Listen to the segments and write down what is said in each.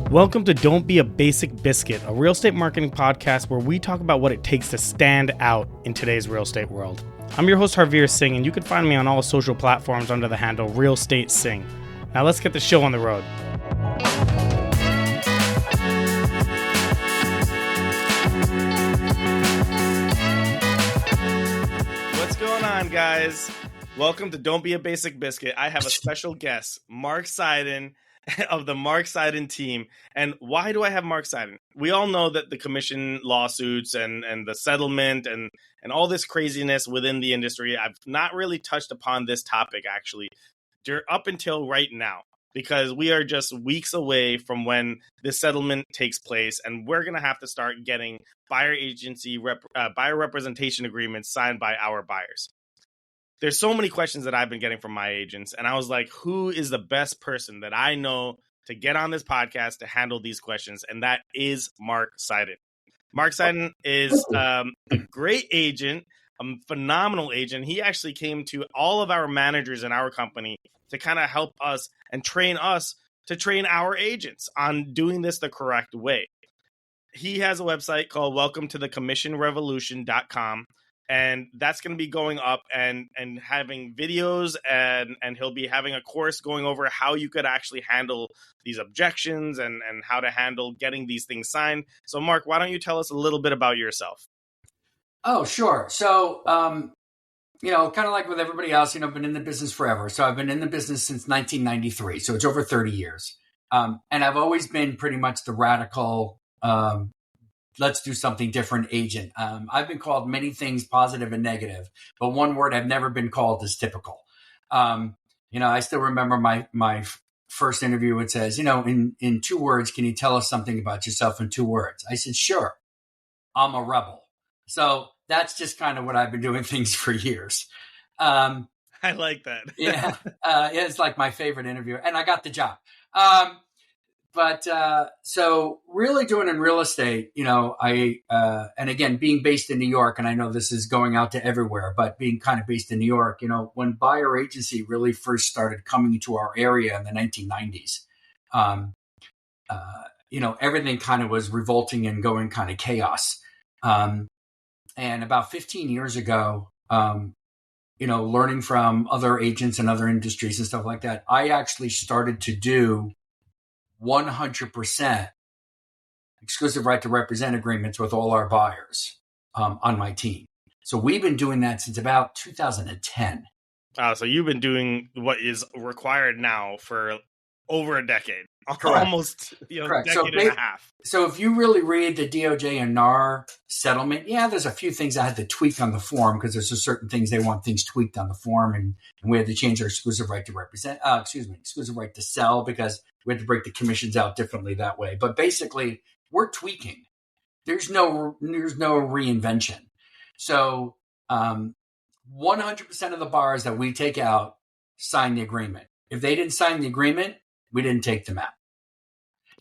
Welcome to Don't Be a Basic Biscuit, a real estate marketing podcast where we talk about what it takes to stand out in today's real estate world. I'm your host, Harveer Singh, and you can find me on all social platforms under the handle Real Estate Singh. Now let's get the show on the road. What's going on, guys? Welcome to Don't Be a Basic Biscuit. I have a special guest, Mark Seiden, of the Mark Seiden team. And why do I have Mark Seiden? We all know that the commission lawsuits and the settlement and all this craziness within the industry, I've not really touched upon this topic actually up until right now, because we are just weeks away from when this settlement takes place, and we're going to have to start getting buyer representation agreements signed by our buyers. There's so many questions that I've been getting from my agents, and I was like, who is the best person that I know to get on this podcast to handle these questions? And that is Mark Seiden. Mark Seiden is a great agent, a phenomenal agent. He actually came to all of our managers in our company to kind of help us and train us to train our agents on doing this the correct way. He has a website called welcometothecommissionrevolution.com. And that's going to be going up and having videos, and he'll be having a course going over how you could actually handle these objections and how to handle getting these things signed. So, Mark, why don't you tell us a little bit about yourself? Oh, sure. So, kind of like with everybody else, I've been in the business forever. So I've been in the business since 1993. So it's over 30 years. And I've always been pretty much the radical, let's do something different agent. I've been called many things, positive and negative, but one word I've never been called is typical. I still remember my first interview. It says, in 2 words, can you tell us something about yourself in 2 words? I said, sure, I'm a rebel. So that's just kind of what I've been doing things for years. I like that. It's like my favorite interview, and I got the job. So really doing in real estate, and again, being based in New York, and I know this is going out to everywhere, but being kind of based in New York, when buyer agency really first started coming to our area in the 1990s, everything kind of was revolting and going kind of chaos. And about 15 years ago, learning from other agents and other industries and stuff like that, I actually started to do 100% exclusive right to represent agreements with all our buyers on my team. So we've been doing that since about 2010. So you've been doing what is required now for over a decade. Correct. Almost Correct. decade and a half. So if you really read the DOJ and NAR settlement, there's a few things I had to tweak on the form, because there's certain things they want things tweaked on the form, and we had to change our exclusive right to represent, exclusive right to sell, because we had to break the commissions out differently that way. But basically, we're tweaking. There's no reinvention. So 100% of the buyers that we take out sign the agreement. If they didn't sign the agreement, we didn't take them out.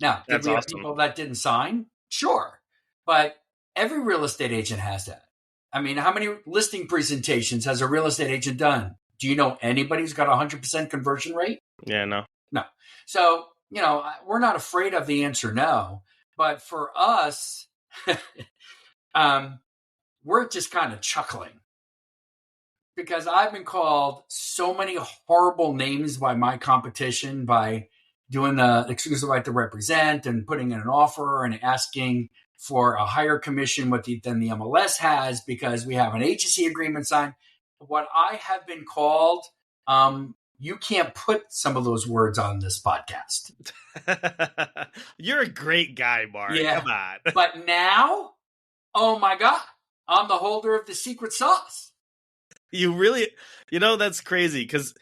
Now, did we have people that didn't sign? Sure. But every real estate agent has that. I mean, how many listing presentations has a real estate agent done? Do you know anybody who's got a 100% conversion rate? Yeah, no. So, we're not afraid of the answer no. But for us, we're just kind of chuckling, because I've been called so many horrible names by my competition by doing the exclusive right to represent and putting in an offer and asking for a higher commission than the MLS has, because we have an agency agreement signed. What I have been called, you can't put some of those words on this podcast. You're a great guy, Mark. Yeah. Come on. But now, oh my God, I'm the holder of the secret sauce. You really, that's crazy, because,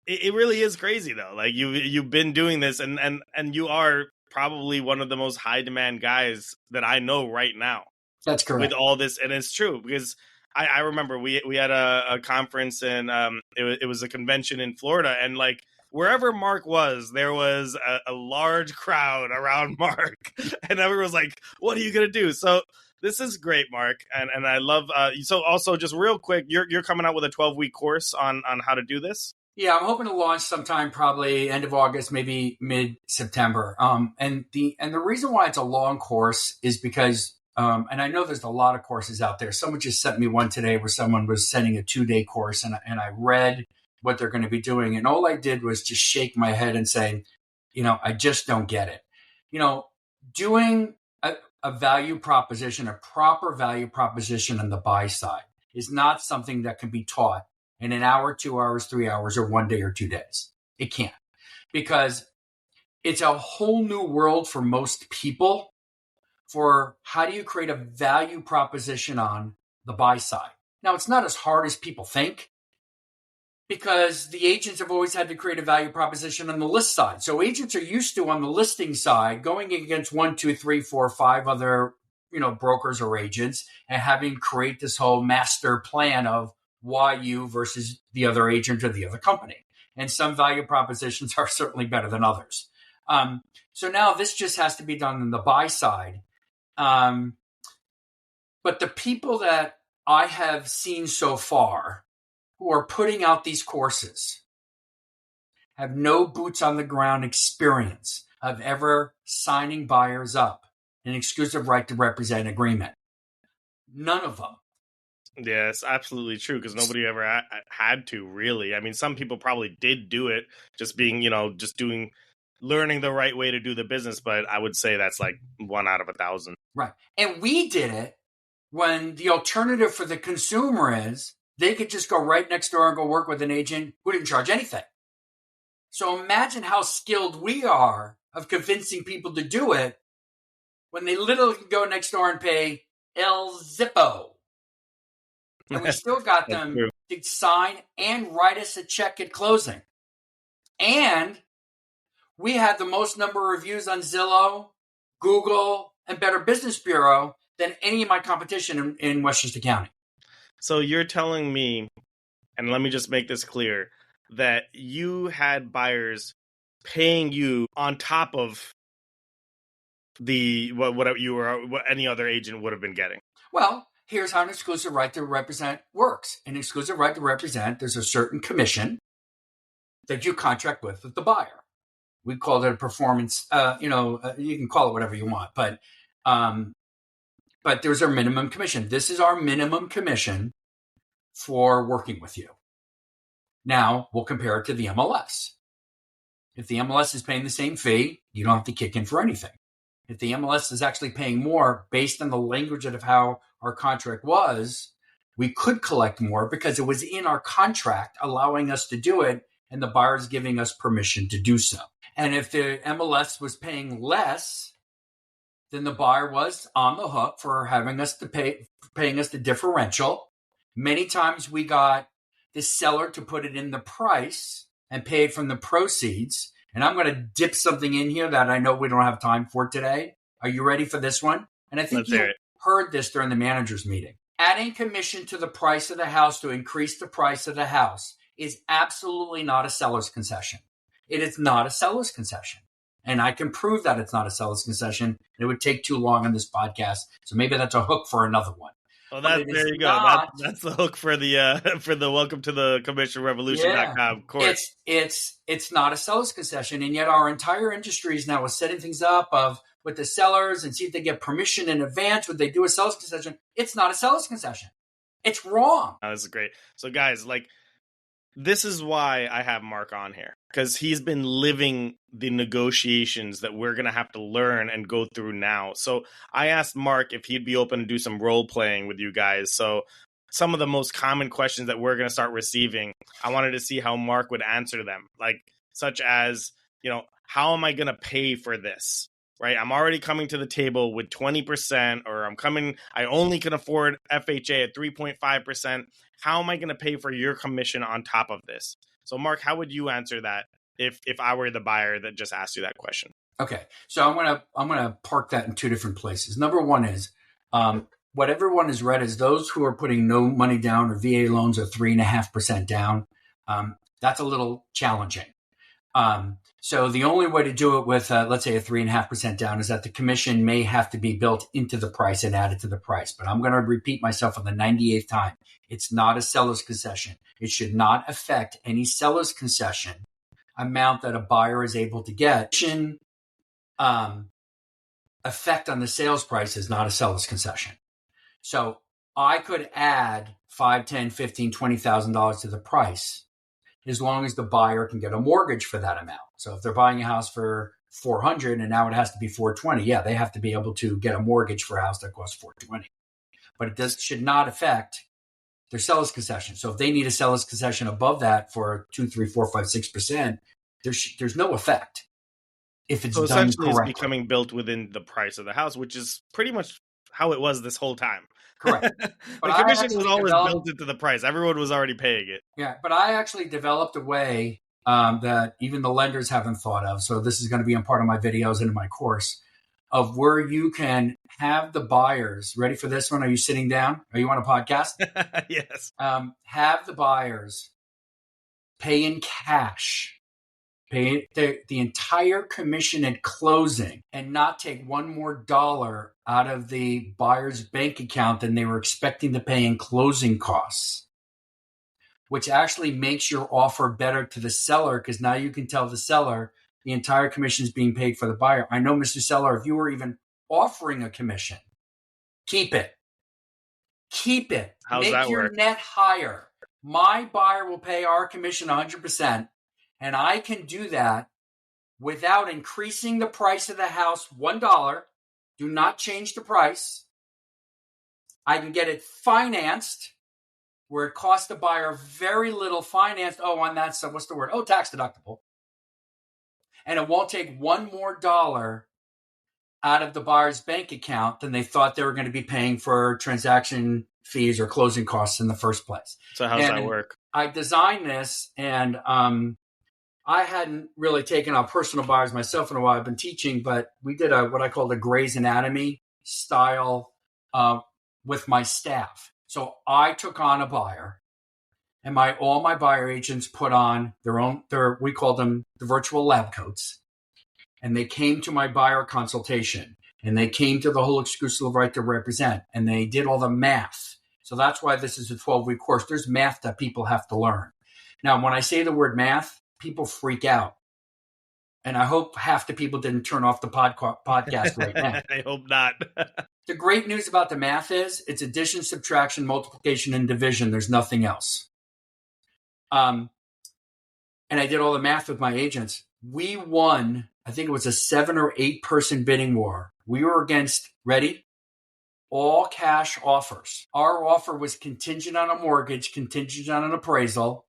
it really is crazy though. Like you've been doing this, and you are probably one of the most high demand guys that I know right now. That's correct. With all this, and it's true, because I remember we had a conference, and it was a convention in Florida, and like wherever Mark was, there was a large crowd around Mark, and everyone was like, "What are you gonna do?" So this is great, Mark, and I love. So also, just real quick, you're coming out with a 12-week course on how to do this. Yeah, I'm hoping to launch sometime probably end of August, maybe mid-September. And the reason why it's a long course is because, and I know there's a lot of courses out there. Someone just sent me one today where someone was sending a 2-day course, and I read what they're going to be doing, and all I did was just shake my head and say, I just don't get it. Doing a value proposition, a proper value proposition on the buy side is not something that can be taught in an hour, 2 hours, 3 hours, or 1 day or 2 days. It can't, because it's a whole new world for most people for how do you create a value proposition on the buy side. Now, it's not as hard as people think, because the agents have always had to create a value proposition on the list side. So agents are used to, on the listing side, going against 1, 2, 3, 4, 5 other, brokers or agents, and having create this whole master plan of why you versus the other agent or the other company. And some value propositions are certainly better than others. So now this just has to be done on the buy side. But the people that I have seen so far who are putting out these courses have no boots on the ground experience of ever signing buyers up an exclusive right to represent agreement. None of them. Yeah, it's absolutely true, because nobody ever had to, really. I mean, some people probably did do it, just being, learning the right way to do the business, but I would say that's like 1 out of 1,000. Right. And we did it when the alternative for the consumer is they could just go right next door and go work with an agent who didn't charge anything. So imagine how skilled we are of convincing people to do it when they literally can go next door and pay El Zippo. And we still got them to sign and write us a check at closing. And we had the most number of reviews on Zillow, Google, and Better Business Bureau than any of my competition in Westchester County. So you're telling me, and let me just make this clear, that you had buyers paying you on top of what any other agent would have been getting. Well, here's how an exclusive right to represent works. An exclusive right to represent, there's a certain commission that you contract with the buyer. We call it a performance. You can call it whatever you want, but there's our minimum commission. This is our minimum commission for working with you. Now we'll compare it to the MLS. If the MLS is paying the same fee, you don't have to kick in for anything. If the MLS is actually paying more based on the language of how our contract was, we could collect more because it was in our contract allowing us to do it, and the buyer is giving us permission to do so. And if the MLS was paying less, then the buyer was on the hook for paying us the differential. Many times we got the seller to put it in the price and pay it from the proceeds. And I'm going to dip something in here that I know we don't have time for today. Are you ready for this one? And I think you heard this during the manager's meeting. Adding commission to the price of the house to increase the price of the house is absolutely not a seller's concession. It is not a seller's concession. And I can prove that it's not a seller's concession. It would take too long on this podcast. So maybe that's a hook for another one. Well, there you go. That's the hook for the Welcome to the Commission Revolution.com course. It's not a seller's concession, and yet our entire industry is now setting things up with the sellers and see if they get permission in advance. Would they do a seller's concession? It's not a seller's concession. It's wrong. Oh, this is great. So, guys, this is why I have Mark on here, because he's been living the negotiations that we're going to have to learn and go through now. So I asked Mark if he'd be open to do some role playing with you guys. So some of the most common questions that we're going to start receiving, I wanted to see how Mark would answer them, such as, how am I going to pay for this? Right? I'm already coming to the table with 20%, or I only can afford FHA at 3.5%. How am I going to pay for your commission on top of this? So, Mark, how would you answer that if I were the buyer that just asked you that question? Okay, so I'm gonna park that in two different places. Number one is what everyone has read is those who are putting no money down or VA loans are 3.5% down. That's a little challenging. So the only way to do it with, let's say, a 3.5% down is that the commission may have to be built into the price and added to the price. But I'm going to repeat myself for the 98th time. It's not a seller's concession. It should not affect any seller's concession amount that a buyer is able to get. Effect on the sales price is not a seller's concession. So I could add $5, $10, $15, $20,000 to the price as long as the buyer can get a mortgage for that amount. So if they're buying a house for $400 and now it has to be $420, yeah, they have to be able to get a mortgage for a house that costs $420. But it should not affect their seller's concession. So if they need a seller's concession above that for 2, 3, 4, 5, 6%, there's no effect if it's done essentially correctly. It's becoming built within the price of the house, which is pretty much how it was this whole time. Correct. The commission was always built into the price. Everyone was already paying it. Yeah, but I actually developed a way that even the lenders haven't thought of. So this is going to be a part of my videos and in my course of where you can have the buyers. Ready for this one? Are you sitting down? Are you on a podcast? Yes. Have the buyers pay in cash. Pay the entire commission at closing and not take one more dollar out of the buyer's bank account than they were expecting to pay in closing costs, which actually makes your offer better to the seller because now you can tell the seller the entire commission is being paid for the buyer. I know, Mr. Seller, if you were even offering a commission, keep it. Keep it. How's that your work? Net higher. My buyer will pay our commission 100%. And I can do that without increasing the price of the house $1. Do not change the price. I can get it financed where it costs the buyer very little financed. Oh, on that stuff, what's the word? Oh, tax deductible. And it won't take one more dollar out of the buyer's bank account than they thought they were going to be paying for transaction fees or closing costs in the first place. So how's that work? I designed this and I hadn't really taken on personal buyers myself in a while. I've been teaching, but we did what I call the Grey's Anatomy style with my staff. So I took on a buyer, and all my buyer agents put on we call them the virtual lab coats, and they came to my buyer consultation, and they came to the whole exclusive right to represent, and they did all the math. So that's why this is a 12-week course. There's math that people have to learn. Now, when I say the word math, people freak out. And I hope half the people didn't turn off the podcast right now. I hope not. The great news about the math is it's addition, subtraction, multiplication, and division. There's nothing else. And I did all the math with my agents. We won, I think it was a 7 or 8 person bidding war. We were against, ready? All cash offers. Our offer was contingent on a mortgage, contingent on an appraisal.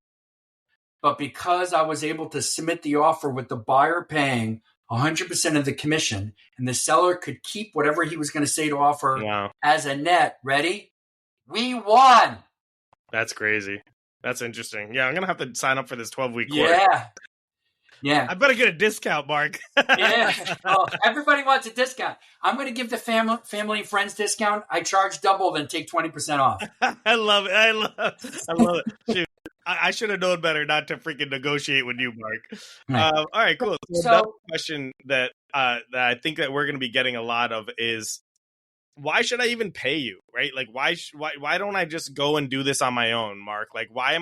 But because I was able to submit the offer with the buyer paying 100% of the commission and the seller could keep whatever he was going to say to offer as a net, ready? We won. That's crazy. That's interesting. Yeah, I'm going to have to sign up for this 12-week course. Yeah. I better get a discount, Mark. Yeah. Oh, everybody wants a discount. I'm going to give the family and friends discount. I charge double, then take 20% off. I love it. I love it. Shoot. I should have known better not to freaking negotiate with you, Mark. Right. All right, cool. So another question that I think that we're going to be getting a lot of is, why should I even pay you, right? Like, why don't I just go and do this on my own, Mark? Like, why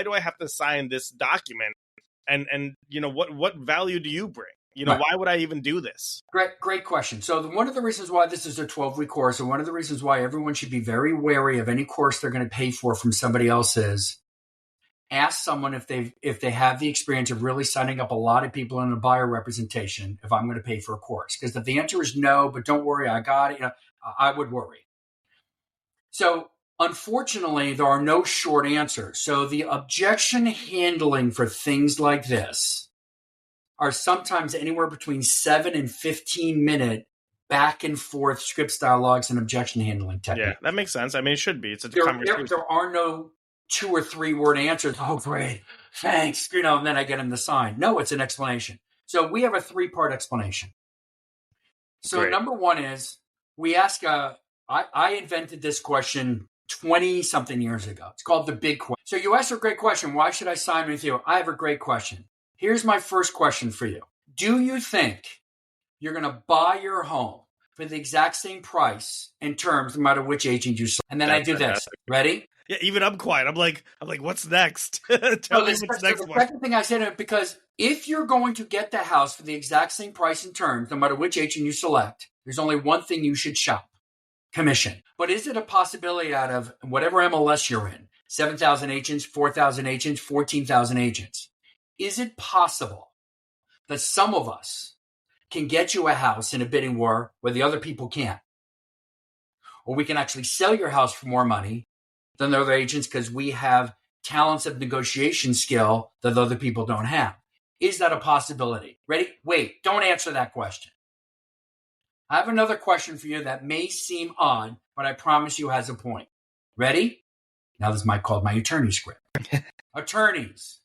do I have to sign this document? And you know, what value do you bring? You know, why would I even do this? Great question. So one of the reasons why this is a 12-week course, and one of the reasons why everyone should be very wary of any course they're going to pay for from somebody else is, ask someone if they have the experience of really signing up a lot of people in a buyer representation if I'm going to pay for a course. Because if the answer is no, but don't worry, I got it, I would worry. So unfortunately, there are no short answers. So the objection handling for things like this are sometimes anywhere between 7 and 15-minute back and forth scripts, dialogues, and objection handling techniques. Yeah, that makes sense. I mean, it should be. It's a conversation. There are no 2 or 3 word answers. Oh, great. Thanks. And then I get him to sign. No, it's an explanation. So we have a 3-part explanation. So great. Number 1 is we ask, I invented this question 20-something years ago. It's called the big question. So you ask a great question. Why should I sign with you? I have a great question. Here's my first question for you. Do you think you're going to buy your home for the exact same price and terms no matter which agent you select? And then I do this. Ready? Yeah, even I'm quiet. I'm like, what's next? Tell me what's next. The second thing I said, because if you're going to get the house for the exact same price and terms, no matter which agent you select, there's only one thing you should shop: commission. But is it a possibility out of whatever MLS you're in, 7,000 agents, 4,000 agents, 14,000 agents, is it possible that some of us can get you a house in a bidding war where the other people can't? Or we can actually sell your house for more money than the other agents because we have talents of negotiation skill that other people don't have. Is that a possibility? Ready? Wait, don't answer that question. I have another question for you that may seem odd, but I promise you has a point. Ready? Now this is called my attorney script. Attorneys.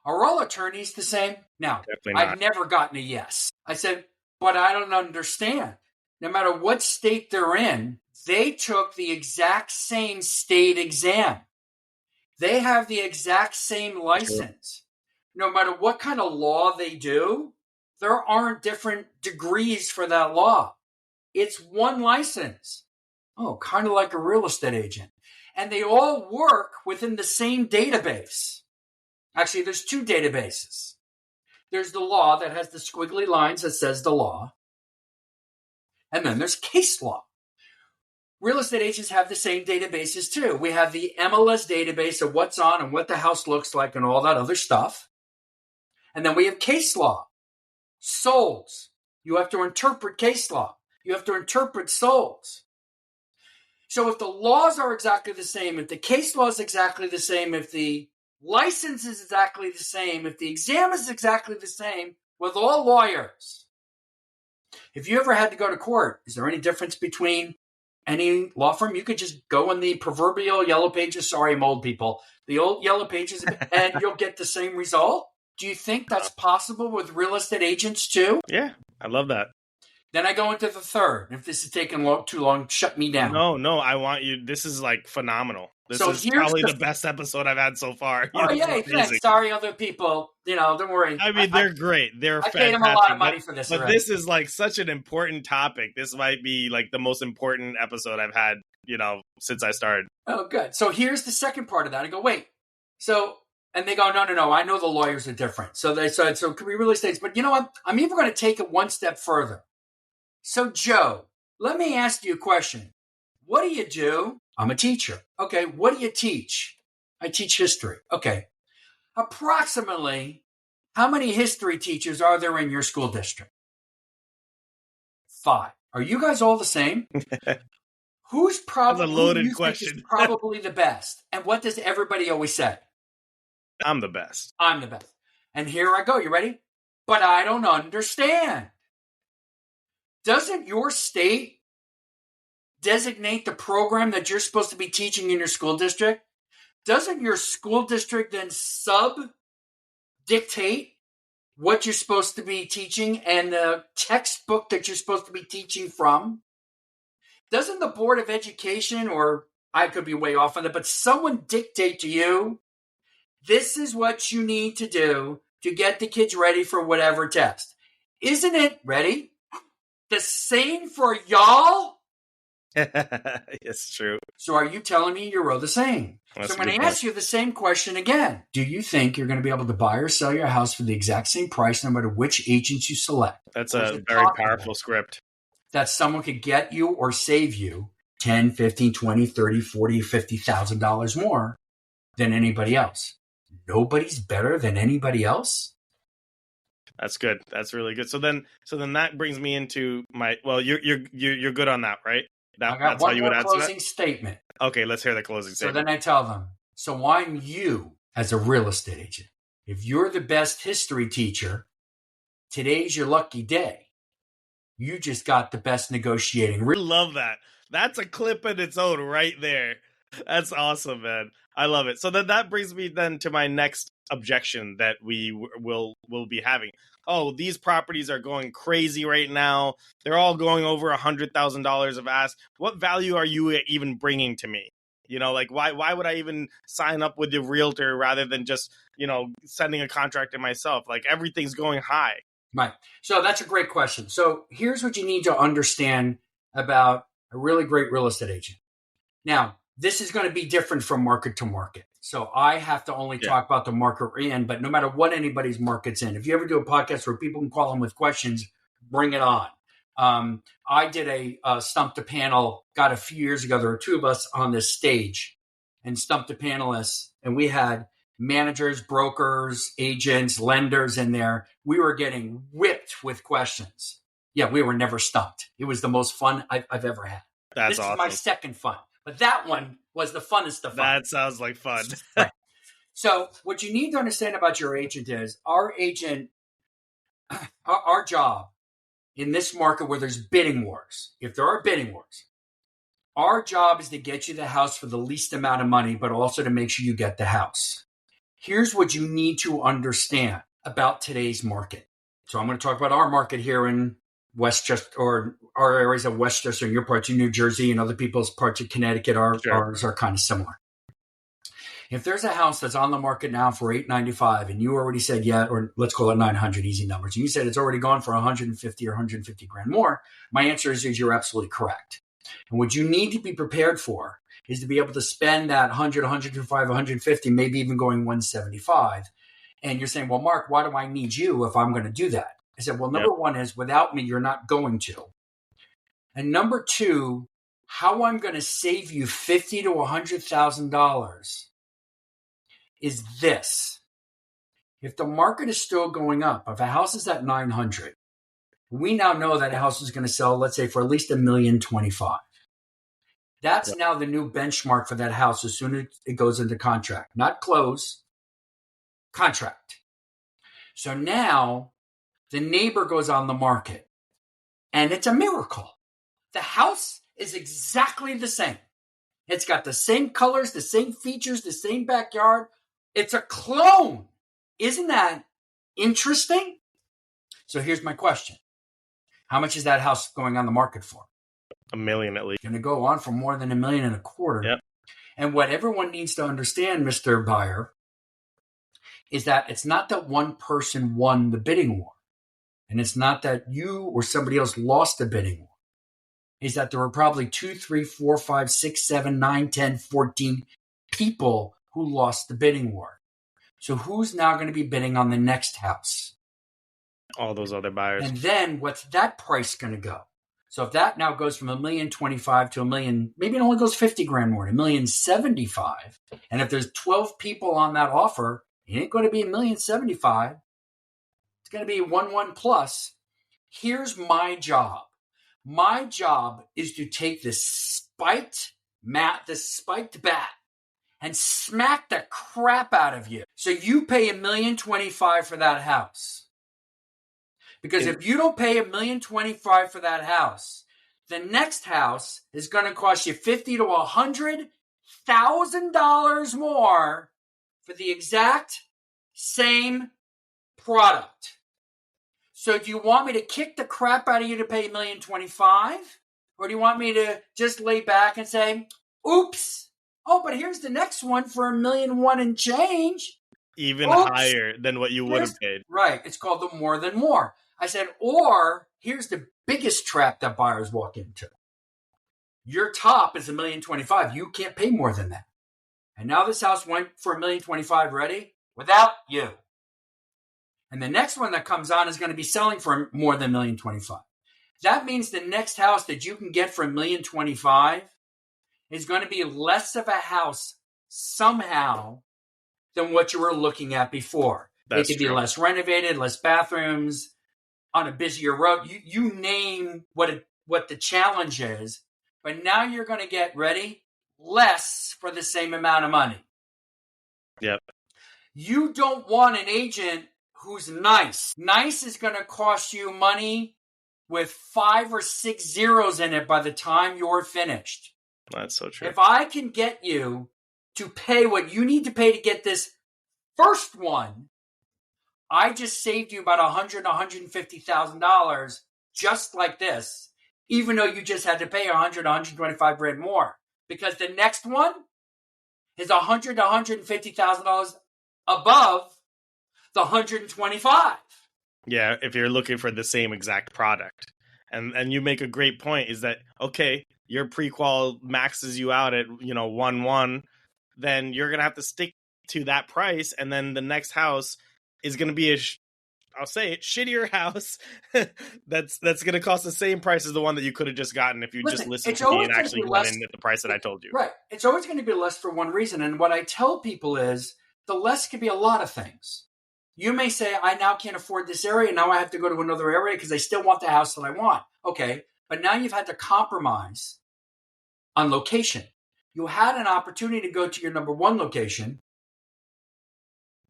Are all attorneys the same? Now, I've never gotten a yes. I said, but I don't understand. No matter what state they're in, they took the exact same state exam. They have the exact same license. Sure. No matter what kind of law they do, there aren't different degrees for that law. It's one license. Oh, kind of like a real estate agent. And they all work within the same database. Actually, there's two databases. There's the law that has the squiggly lines that says the law. And then there's case law. Real estate agents have the same databases too. We have the MLS database of what's on and what the house looks like and all that other stuff. And then we have case law. Solds. You have to interpret case law. You have to interpret solds. So if the laws are exactly the same, if the case law is exactly the same, if the license is exactly the same, if the exam is exactly the same, with all lawyers, if you ever had to go to court, is there any difference between any law firm? You could just go in the proverbial yellow pages. Sorry, I'm old people. The old yellow pages, and you'll get the same result. Do you think that's possible with real estate agents too? Yeah, I love that. Then I go into the third. If this is taking too long, shut me down. No, I want you. This is like phenomenal. This is probably the best episode I've had so far. Oh, yeah. Sorry, other people. Don't worry. I mean, they're great. They're fantastic. I paid them a lot of money for this. But this is like such an important topic. This might be like the most important episode I've had, since I started. Oh, good. So here's the second part of that. I go, wait. And they go, no. I know the lawyers are different. So they said, so can we really say, but you know what? I'm even going to take it one step further. So Joe, let me ask you a question. What do you do? I'm a teacher. Okay. What do you teach? I teach history. Okay. Approximately how many history teachers are there in your school district? 5. Are you guys all the same? Who's probably, That's a loaded question. Is probably the best? And what does everybody always say? I'm the best. I'm the best. And here I go. You ready? But I don't understand. Doesn't your state designate the program that you're supposed to be teaching in your school district? Doesn't your school district then dictate what you're supposed to be teaching and the textbook that you're supposed to be teaching from? Doesn't the Board of Education, or I could be way off on it, but someone dictate to you, this is what you need to do to get the kids ready for whatever test? Isn't it, ready, the same for y'all? It's true. So are you telling me you're all the same? That's so I'm going to ask you the same question again. Do you think you're going to be able to buy or sell your house for the exact same price no matter which agents you select? That's a very powerful script. That someone could get you or save you $10, $15, $20, $30, $40, $50,000 more than anybody else. Nobody's better than anybody else? That's good. That's really good. So then that brings me into my. Well, you're good on that, right? That's how you would answer that. Closing statement. Okay, let's hear the closing statement. So then I tell them. So I'm you as a real estate agent. If you're the best history teacher, today's your lucky day. You just got the best negotiating. I love that. That's a clip in its own right there. That's awesome, man. I love it. So then that brings me then to my next objection that we will be having. Oh, these properties are going crazy right now. They're all going over $100,000 of ask. What value are you even bringing to me? You know, like why would I even sign up with the realtor rather than just, you know, sending a contract to myself? Like everything's going high. Right. So that's a great question. So here's what you need to understand about a really great real estate agent. Now, this is going to be different from market to market. So I have to only talk about the market we're in, but no matter what anybody's market's in, if you ever do a podcast where people can call in with questions, bring it on. I did a Stump the Panel, got a few years ago. There were two of us on this stage and Stump the Panelists, and we had managers, brokers, agents, lenders in there. We were getting whipped with questions. Yeah, we were never stumped. It was the most fun I've ever had. That's this awesome. is my second fun. But that one was the funnest of fun. That sounds like fun. Right. So what you need to understand about your agent is our agent, our job in this market where there's bidding wars, if there are bidding wars, our job is to get you the house for the least amount of money, but also to make sure you get the house. Here's what you need to understand about today's market. So I'm going to talk about our market here in Westchester, or our areas of Westchester, and your parts of New Jersey, and other people's parts of Connecticut. Ours are kind of similar. If there's a house that's on the market now for $895, and you already said or let's call it 900, easy numbers, and you said it's already gone for 150 or 150 grand more, my answer is you're absolutely correct. And what you need to be prepared for is to be able to spend that 100, 105, 150, maybe even going 175. And you're saying, well, Mark, why do I need you if I'm going to do that? I said, well, number one is without me, you're not going to. And number two, how I'm going to save you $50,000 to $100,000 is this. If the market is still going up, if a house is at 900, we now know that a house is going to sell, let's say, for at least $1,025,000. That's now the new benchmark for that house as soon as it goes into contract. Not close, contract. So now the neighbor goes on the market, and it's a miracle. The house is exactly the same. It's got the same colors, the same features, the same backyard. It's a clone. Isn't that interesting? So here's my question. How much is that house going on the market for? $1 million at least. It's going to go on for more than $1.25 million. Yep. And what everyone needs to understand, Mr. Buyer, is that it's not that one person won the bidding war. And it's not that you or somebody else lost the bidding war. Is that there were probably 2, 3, 4, 5, 6, 7, 9, 10, 14 people who lost the bidding war. So who's now going to be bidding on the next house? All those other buyers. And then what's that price going to go? So if that now goes from $1,025,000 to $1 million, maybe it only goes 50 grand more to $1,075,000. And if there's 12 people on that offer, it ain't going to be $1,075,000. It's going to be 1 plus. Here's my job. My job is to take this spiked bat and smack the crap out of you. So you pay $1,025,000 for that house. Because if you don't pay $1,025,000 for that house, the next house is going to cost you $50,000 to $100,000 more for the exact same product. So do you want me to kick the crap out of you to pay $1,025,000? Or do you want me to just lay back and say, oops, oh, but here's the next one for $1,001,000 and change. Even higher than what you would have paid. Right. It's called the more than more. I said, or here's the biggest trap that buyers walk into. Your top is $1,025,000. You can't pay more than that. And now this house went for $1,025,000 ready without you. And the next one that comes on is going to be selling for more than $1,025,000. That means the next house that you can get for $1,025,000 is going to be less of a house somehow than what you were looking at before. It could be less renovated, less bathrooms, on a busier road. You name what the challenge is, but now you're going to get less for the same amount of money. Yep. You don't want an agent who's nice. Nice is going to cost you money with 5 or 6 zeros in it by the time you're finished. That's so true. If I can get you to pay what you need to pay to get this first one, I just saved you about $100,000 to $150,000 just like this, even though you just had to pay $100,000 to $125,000 more. Because the next one is $100,000 to $150,000 above the 125. Yeah, if you're looking for the same exact product. And you make a great point is that, okay, your pre-qual maxes you out at, 1-1, then you're going to have to stick to that price. And then the next house is going to be I'll say it, shittier house that's going to cost the same price as the one that you could have just gotten if you just listened to me and actually went in at the price that I told you. Right. It's always going to be less for one reason. And what I tell people is the less could be a lot of things. You may say, I now can't afford this area. Now I have to go to another area because I still want the house that I want. Okay. But now you've had to compromise on location. You had an opportunity to go to your number one location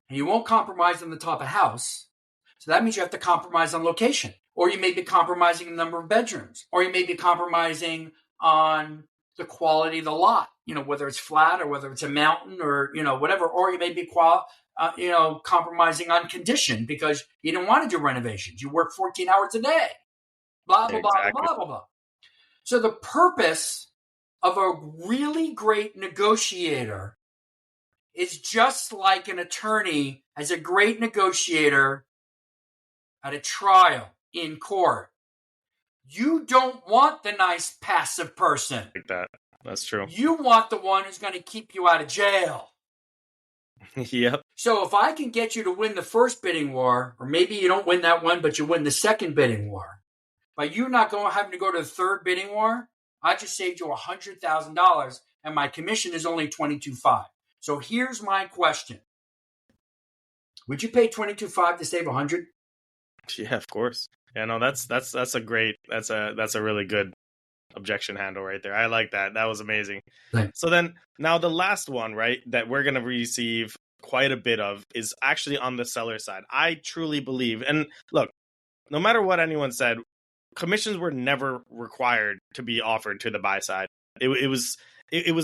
and you won't compromise on the type of house. So that means you have to compromise on location, or you may be compromising the number of bedrooms, or you may be compromising on the quality of the lot, whether it's flat or whether it's a mountain or, whatever, or you may be compromising on condition because you don't want to do renovations. You work 14 hours a day, blah, blah, Exactly. blah, blah, blah, blah. So the purpose of a really great negotiator is just like an attorney as a great negotiator at a trial in court. You don't want the nice passive person. Like that. That's true. You want the one who's going to keep you out of jail. Yep. So if I can get you to win the first bidding war, or maybe you don't win that one, but you win the second bidding war, by you not having to go to the third bidding war, I just saved you $100,000 and my commission is only $22,500. So here's my question. Would you pay $22,500 to save $100,000? Yeah, of course. Yeah, no, that's a really good objection handle right there. I like that. That was amazing. Thanks. So then now the last one, right, that we're going to receive quite a bit of is actually on the seller side. I truly believe, and look, no matter what anyone said, commissions were never required to be offered to the buy side. It was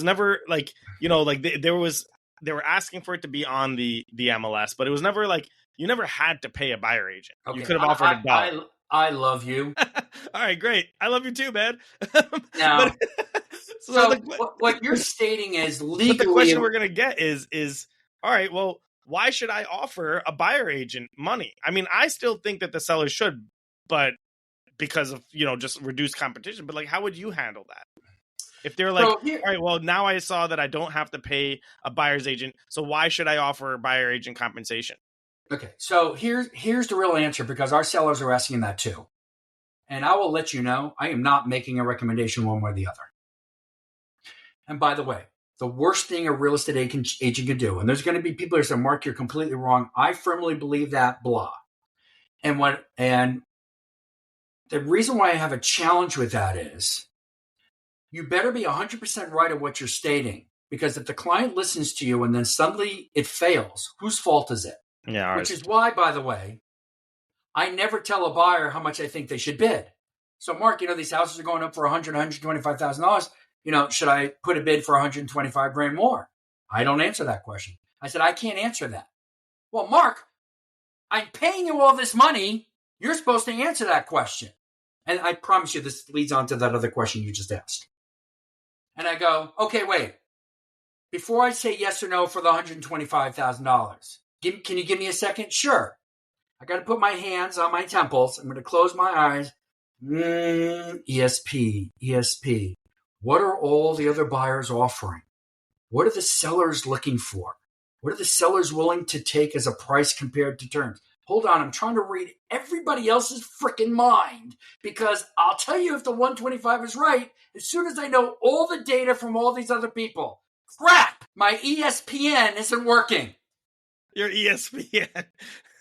never like, they were asking for it to be on the MLS, but it was never like, you never had to pay a buyer agent. Okay. You could have offered $1. I love you. All right, great. I love you too, man. Now, what you're stating is legally. But the question we're going to get is, all right, well, why should I offer a buyer agent money? I mean, I still think that the seller should, but because of, just reduced competition. But how would you handle that? If they're like, all right, well, now I saw that I don't have to pay a buyer's agent, so why should I offer buyer agent compensation? Okay, so here's the real answer, because our sellers are asking that too. And I will let you know, I am not making a recommendation one way or the other. And by the way, the worst thing a real estate agent can do, and there's going to be people who say, Mark, you're completely wrong. I firmly believe that, blah. And the reason why I have a challenge with that is you better be 100% right at what you're stating, because if the client listens to you and then suddenly it fails, whose fault is it? Yeah, which is why, by the way, I never tell a buyer how much I think they should bid. So, Mark, these houses are going up for $100,000, $125,000. Should I put a bid for $125,000 more? I don't answer that question. I said, I can't answer that. Well, Mark, I'm paying you all this money. You're supposed to answer that question. And I promise you this leads on to that other question you just asked. And I go, okay, wait. Before I say yes or no for the $125,000, can you give me a second? Sure. I got to put my hands on my temples. I'm going to close my eyes. ESP. What are all the other buyers offering? What are the sellers looking for? What are the sellers willing to take as a price compared to terms? Hold on, I'm trying to read everybody else's freaking mind, because I'll tell you if the 125 is right as soon as I know all the data from all these other people. Crap! My ESPN isn't working. Your ESPN.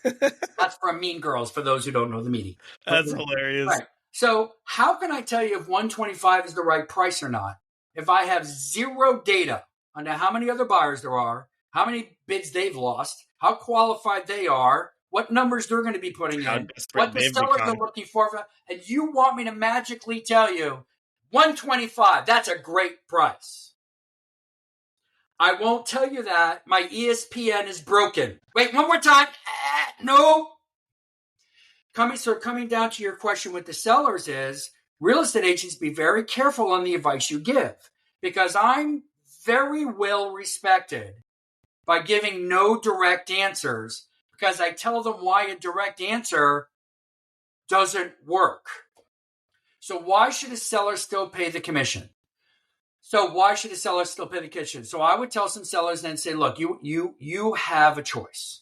That's from Mean Girls, for those who don't know the meaning. That's hilarious. Right. So how can I tell you if 125 is the right price or not if I have zero data on how many other buyers there are, how many bids they've lost, how qualified they are, what numbers they're going to be putting in, what the sellers are looking for, and you want me to magically tell you 125, that's a great price. I won't tell you that. My ESPN is broken. Wait, one more time. No. Coming down to your question with the sellers is, real estate agents, be very careful on the advice you give, because I'm very well respected by giving no direct answers because I tell them why a direct answer doesn't work. So why should a seller still pay the commission? So I would tell some sellers and say, look, you have a choice.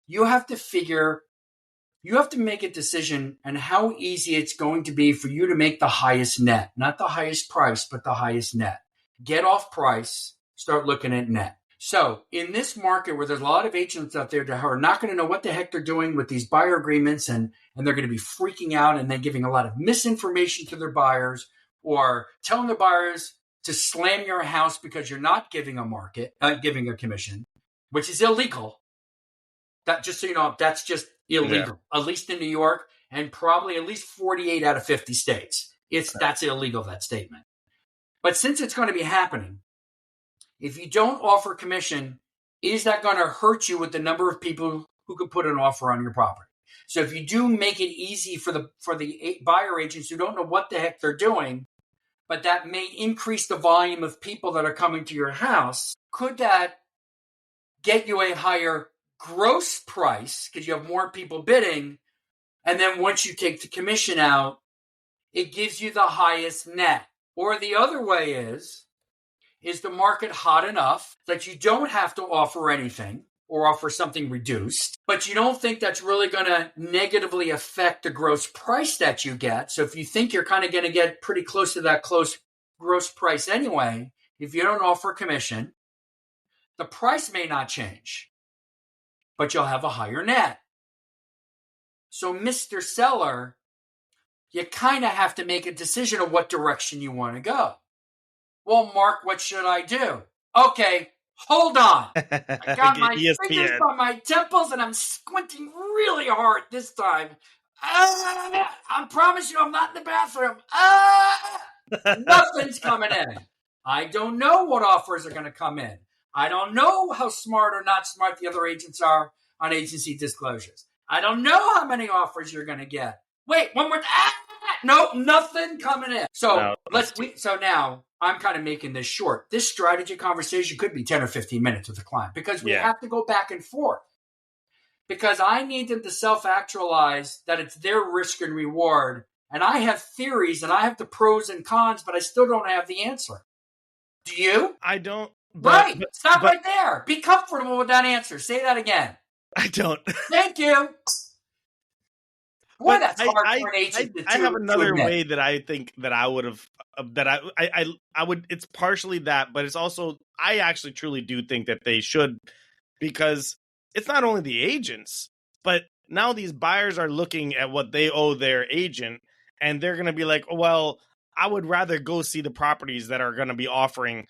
You have to make a decision on how easy it's going to be for you to make the highest net, not the highest price, but the highest net. Get off price, start looking at net. So in this market where there's a lot of agents out there that are not going to know what the heck they're doing with these buyer agreements and they're going to be freaking out and then giving a lot of misinformation to their buyers or telling their buyers to slam your house because you're not giving a commission, which is illegal. That, just so you know, that's just illegal, at least in New York and probably at least 48 out of 50 states. That's illegal, that statement. But since it's going to be happening, if you don't offer commission, is that going to hurt you with the number of people who could put an offer on your property? So if you do make it easy for the buyer agents who don't know what the heck they're doing, but that may increase the volume of people that are coming to your house, could that get you a higher gross price because you have more people bidding? And then once you take the commission out, it gives you the highest net. Or the other way is the market hot enough that you don't have to offer anything or offer something reduced, but you don't think that's really going to negatively affect the gross price that you get. So if you think you're kind of going to get pretty close to that close gross price anyway, if you don't offer commission, the price may not change, but you'll have a higher net. So Mr. Seller, you kind of have to make a decision of what direction you want to go. Well, Mark, what should I do? Okay, hold on. I got my fingers on my temples and I'm squinting really hard this time. I promise you I'm not in the bathroom. Nothing's coming in. I don't know what offers are going to come in. I don't know how smart or not smart the other agents are on agency disclosures. I don't know how many offers you're going to get. Wait, one more. No, nothing coming in. So now I'm kind of making this short. This strategy conversation could be 10 or 15 minutes with a client because we have to go back and forth. Because I need them to self-actualize that it's their risk and reward. And I have theories and I have the pros and cons, but I still don't have the answer. Do you? I don't. Right. Stop right there. Be comfortable with that answer. Say that again. I don't. Thank you. Boy, that's hard for an agent to I have another way that I think that I would have, I would, it's partially that, but it's also, I actually truly do think that they should, because it's not only the agents, but now these buyers are looking at what they owe their agent, and they're going to be like, oh, well, I would rather go see the properties that are going to be offering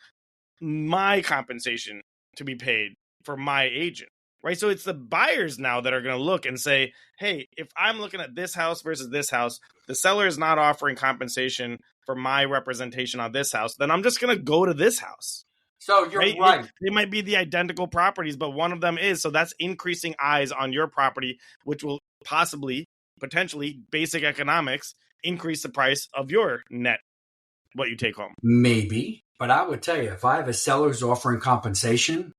my compensation to be paid for my agent. Right. So it's the buyers now that are going to look and say, hey, if I'm looking at this house versus this house, the seller is not offering compensation for my representation on this house, then I'm just going to go to this house. So you're right. They might be the identical properties, but one of them is. So that's increasing eyes on your property, which will potentially, basic economics, increase the price of your net, what you take home. Maybe. But I would tell you, if I have a seller who's offering compensation,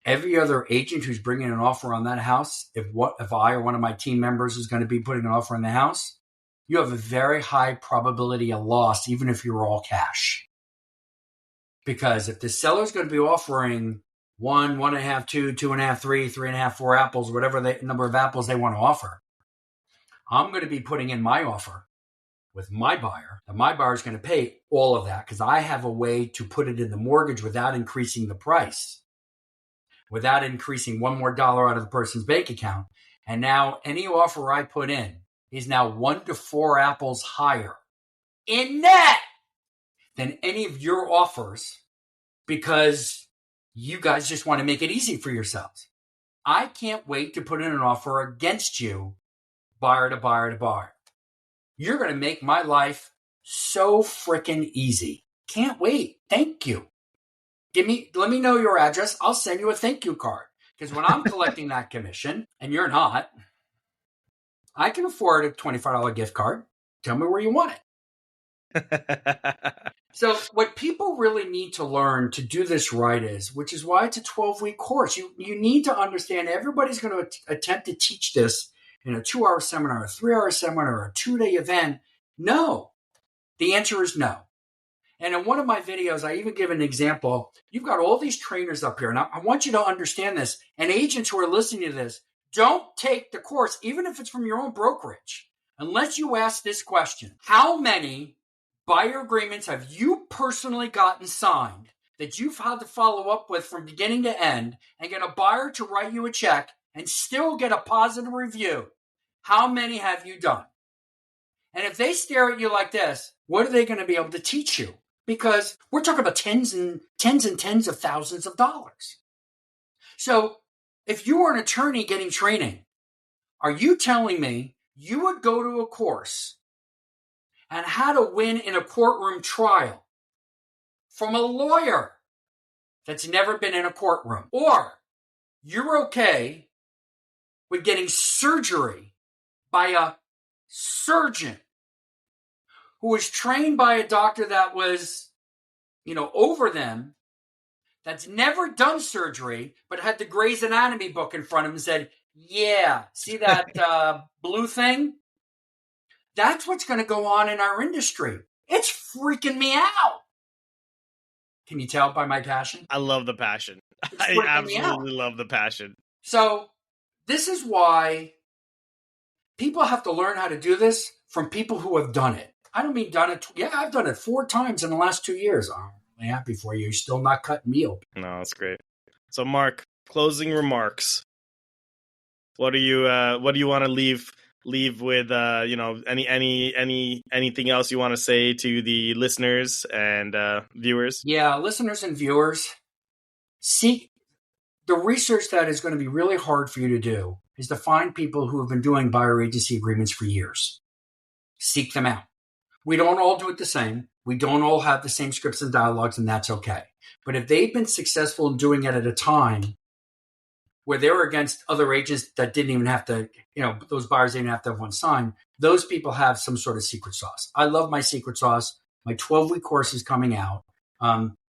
every other agent who's bringing an offer on that house, if I or one of my team members is going to be putting an offer on the house, you have a very high probability of loss, even if you're all cash. Because if the seller's going to be offering 1, 1.5, 2, 2.5, 3, 3.5, 4 apples, whatever the number of apples they want to offer, I'm going to be putting in my offer with my buyer, and my buyer is going to pay all of that because I have a way to put it in the mortgage without increasing the price, without increasing one more dollar out of the person's bank account. And now any offer I put in is now 1 to 4 apples higher in net than any of your offers because you guys just want to make it easy for yourselves. I can't wait to put in an offer against you, buyer to buyer to buyer. You're going to make my life so freaking easy. Can't wait. Thank you. Let me know your address. I'll send you a thank you card. Because when I'm collecting that commission, and you're not, I can afford a $25 gift card. Tell me where you want it. So what people really need to learn to do this right is, which is why it's a 12-week course. You need to understand everybody's going to attempt to teach this in a 2-hour seminar, a 3-hour seminar, a 2-day event. No. The answer is no. And in one of my videos, I even give an example. You've got all these trainers up here, and I want you to understand this. And agents who are listening to this, don't take the course, even if it's from your own brokerage, unless you ask this question. How many buyer agreements have you personally gotten signed that you've had to follow up with from beginning to end and get a buyer to write you a check and still get a positive review? How many have you done? And if they stare at you like this, what are they going to be able to teach you? Because we're talking about tens and tens of thousands of dollars. So if you were an attorney getting training, are you telling me you would go to a course on how to win in a courtroom trial from a lawyer that's never been in a courtroom? Or you're okay with getting surgery by a surgeon who was trained by a doctor that was, over them, that's never done surgery, but had the Grey's Anatomy book in front of him and said, yeah, see that blue thing? That's what's going to go on in our industry. It's freaking me out. Can you tell by my passion? I love the passion. I absolutely love the passion. So this is why people have to learn how to do this from people who have done it. I don't mean done it. Yeah, I've done it 4 times in the last 2 years. I'm really happy for you. You're still not cutting me open. No, that's great. So, Mark, closing remarks. What do you want to leave with? Anything else you want to say to the listeners and viewers? Yeah, listeners and viewers, seek the research that is going to be really hard for you to do is to find people who have been doing buyer agency agreements for years. Seek them out. We don't all do it the same. We don't all have the same scripts and dialogues, and that's okay. But if they've been successful in doing it at a time where they were against other agents that didn't even have to, those buyers didn't have to have one sign, those people have some sort of secret sauce. I love my secret sauce. My 12-week course is coming out.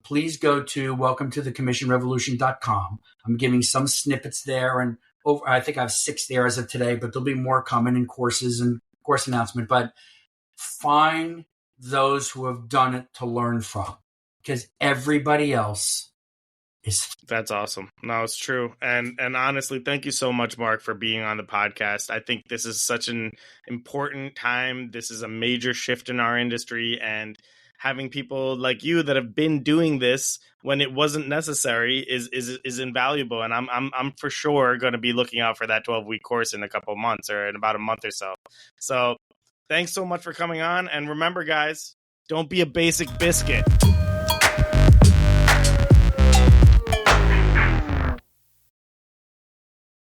Please go to welcometothecommissionrevolution.com. I'm giving some snippets there, and I think I have 6 there as of today, but there'll be more coming in courses and course announcement. But find those who have done it to learn from, because everybody else is. That's awesome. No, it's true. And honestly, thank you so much, Mark, for being on the podcast. I think this is such an important time. This is a major shift in our industry, and having people like you that have been doing this when it wasn't necessary is invaluable. And I'm for sure going to be looking out for that 12-week course in a couple of months, or in about a month or so. So thanks so much for coming on. And remember, guys, don't be a basic biscuit.